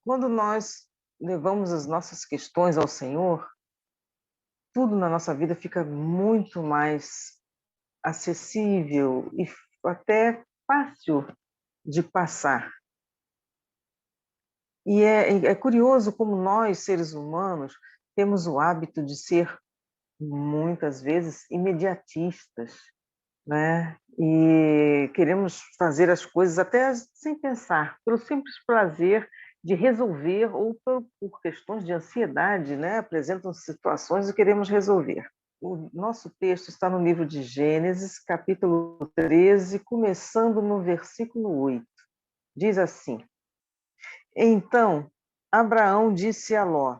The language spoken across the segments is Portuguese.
Quando nós levamos as nossas questões ao Senhor, tudo na nossa vida fica muito mais acessível e até fácil de passar. E é curioso como nós, seres humanos, temos o hábito de ser, muitas vezes, imediatistas, né? E queremos fazer as coisas até sem pensar, pelo simples prazer de resolver ou por questões de ansiedade, né? Apresentam situações e queremos resolver. O nosso texto está no livro de Gênesis, capítulo 13, começando no versículo 8. Diz assim: Então Abraão disse a Ló: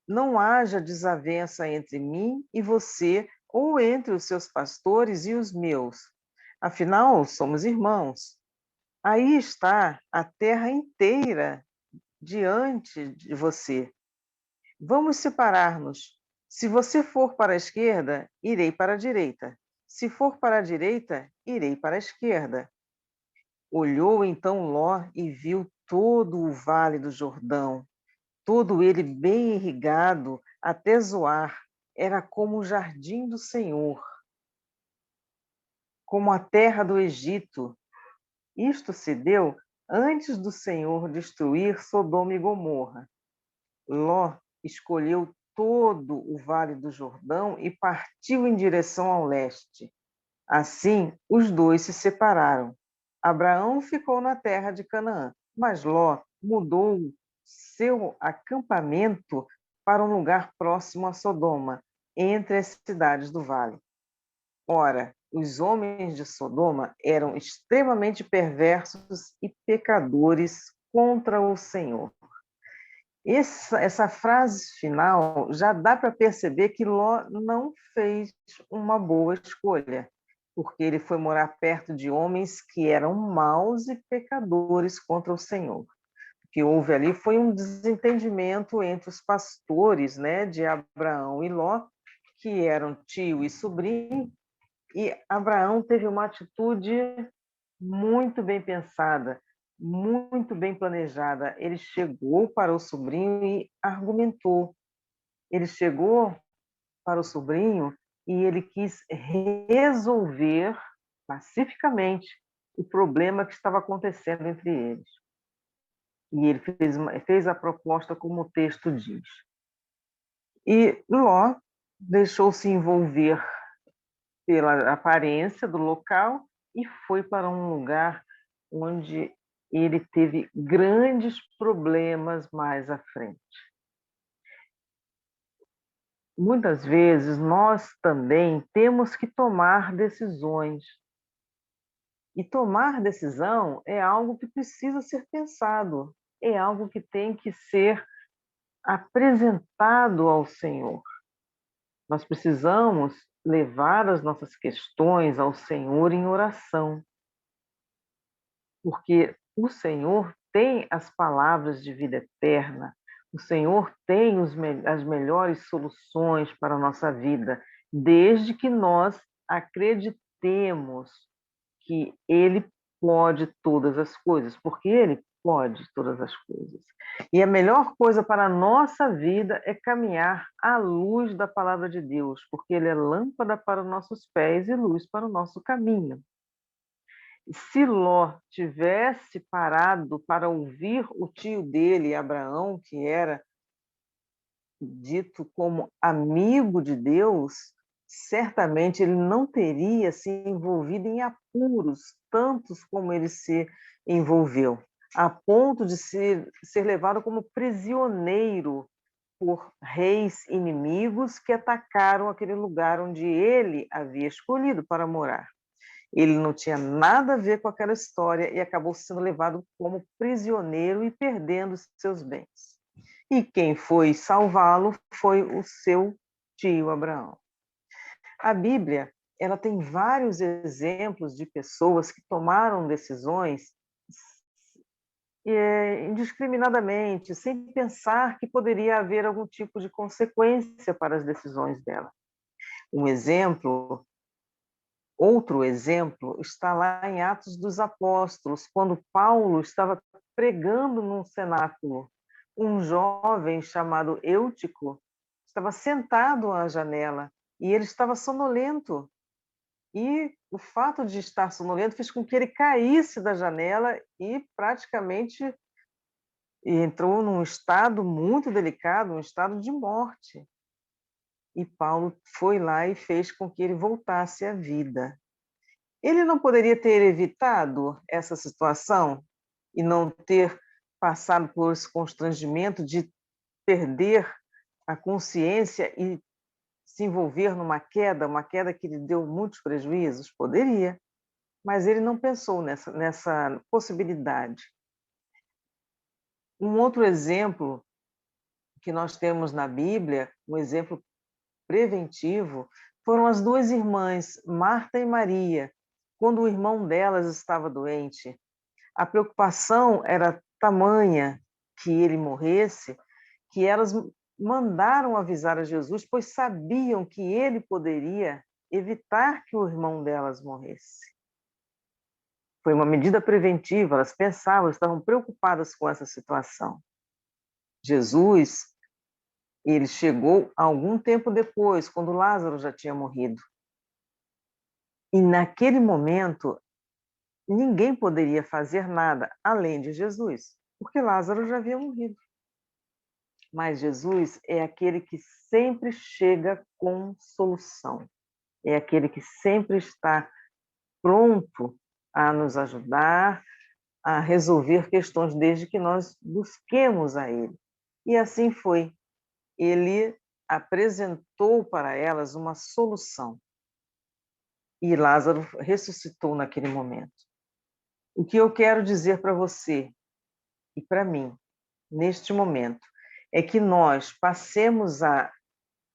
Não haja desavença entre mim e você, ou entre os seus pastores e os meus. Afinal, somos irmãos. Aí está a terra inteira diante de você. Vamos separar-nos. Se você for para a esquerda, irei para a direita. Se for para a direita, irei para a esquerda. Olhou então Ló e viu todo o vale do Jordão, todo ele bem irrigado até Zoar. Era como o jardim do Senhor, como a terra do Egito. Isto se deu antes do Senhor destruir Sodoma e Gomorra. Ló escolheu todo o vale do Jordão e partiu em direção ao leste. Assim, os dois se separaram. Abraão ficou na terra de Canaã, mas Ló mudou seu acampamento para um lugar próximo a Sodoma, entre as cidades do vale. Ora, os homens de Sodoma eram extremamente perversos e pecadores contra o Senhor. Essa frase final já dá para perceber que Ló não fez uma boa escolha, porque ele foi morar perto de homens que eram maus e pecadores contra o Senhor. O que houve ali foi um desentendimento entre os pastores, né, de Abraão e Ló, que eram tio e sobrinho, e Abraão teve uma atitude muito bem pensada, muito bem planejada. Ele chegou para o sobrinho e argumentou. Ele chegou para o sobrinho e ele quis resolver pacificamente o problema que estava acontecendo entre eles. E ele fez a proposta como o texto diz. E Ló deixou-se envolver pela aparência do local e foi para um lugar onde ele teve grandes problemas mais à frente. Muitas vezes nós também temos que tomar decisões. E tomar decisão é algo que precisa ser pensado, é algo que tem que ser apresentado ao Senhor. Nós precisamos levar as nossas questões ao Senhor em oração, porque o Senhor tem as palavras de vida eterna, o Senhor tem as melhores soluções para a nossa vida, desde que nós acreditemos que Ele pode todas as coisas, porque Ele pode todas as coisas. E a melhor coisa para a nossa vida é caminhar à luz da palavra de Deus, porque Ele é lâmpada para os nossos pés e luz para o nosso caminho. Se Ló tivesse parado para ouvir o tio dele, Abraão, que era dito como amigo de Deus, certamente ele não teria se envolvido em apuros tantos como ele se envolveu, a ponto de ser levado como prisioneiro por reis inimigos que atacaram aquele lugar onde ele havia escolhido para morar. Ele não tinha nada a ver com aquela história e acabou sendo levado como prisioneiro e perdendo seus bens. E quem foi salvá-lo foi o seu tio Abraão. A Bíblia, ela tem vários exemplos de pessoas que tomaram decisões indiscriminadamente, sem pensar que poderia haver algum tipo de consequência para as decisões dela. Um exemplo Outro exemplo está lá em Atos dos Apóstolos, quando Paulo estava pregando num cenáculo. Um jovem chamado Eutico estava sentado à janela e ele estava sonolento. E o fato de estar sonolento fez com que ele caísse da janela e praticamente entrou num estado muito delicado, um estado de morte. E Paulo foi lá e fez com que ele voltasse à vida. Ele não poderia ter evitado essa situação e não ter passado por esse constrangimento de perder a consciência e se envolver numa queda, uma queda que lhe deu muitos prejuízos? Poderia, mas ele não pensou nessa possibilidade. Um outro exemplo que nós temos na Bíblia, um exemplo preventivo, foram as duas irmãs, Marta e Maria, quando o irmão delas estava doente. A preocupação era tamanha que ele morresse, que elas mandaram avisar a Jesus, pois sabiam que ele poderia evitar que o irmão delas morresse. Foi uma medida preventiva, elas pensavam, estavam preocupadas com essa situação. Jesus, ele chegou algum tempo depois, quando Lázaro já tinha morrido. E naquele momento, ninguém poderia fazer nada além de Jesus, porque Lázaro já havia morrido. Mas Jesus é aquele que sempre chega com solução. É aquele que sempre está pronto a nos ajudar, a resolver questões desde que nós busquemos a Ele. E assim foi. Ele apresentou para elas uma solução. E Lázaro ressuscitou naquele momento. O que eu quero dizer para você e para mim, neste momento, é que nós passemos a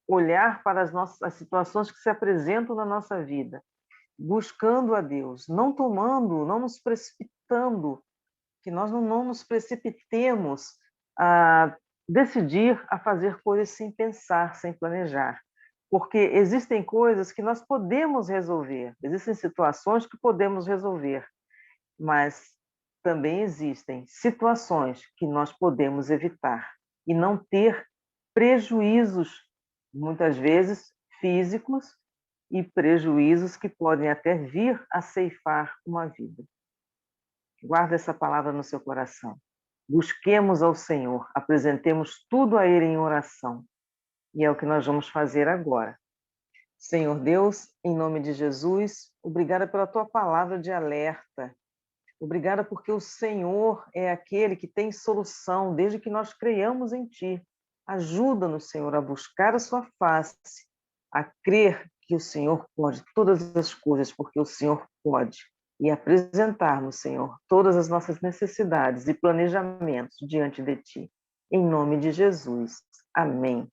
olhar para as situações que se apresentam na nossa vida, buscando a Deus, não nos precipitando, que nós não nos precipitemos a decidir a fazer coisas sem pensar, sem planejar. Porque existem coisas que nós podemos resolver, existem situações que podemos resolver, mas também existem situações que nós podemos evitar e não ter prejuízos, muitas vezes físicos, e prejuízos que podem até vir a ceifar uma vida. Guarda essa palavra no seu coração. Busquemos ao Senhor, apresentemos tudo a Ele em oração. E é o que nós vamos fazer agora. Senhor Deus, em nome de Jesus, obrigada pela tua palavra de alerta. Obrigada porque o Senhor é aquele que tem solução desde que nós creiamos em Ti. Ajuda-nos, Senhor, a buscar a Sua face, a crer que o Senhor pode todas as coisas, porque o Senhor pode, e apresentarmos, Senhor, todas as nossas necessidades e planejamentos diante de Ti. Em nome de Jesus. Amém.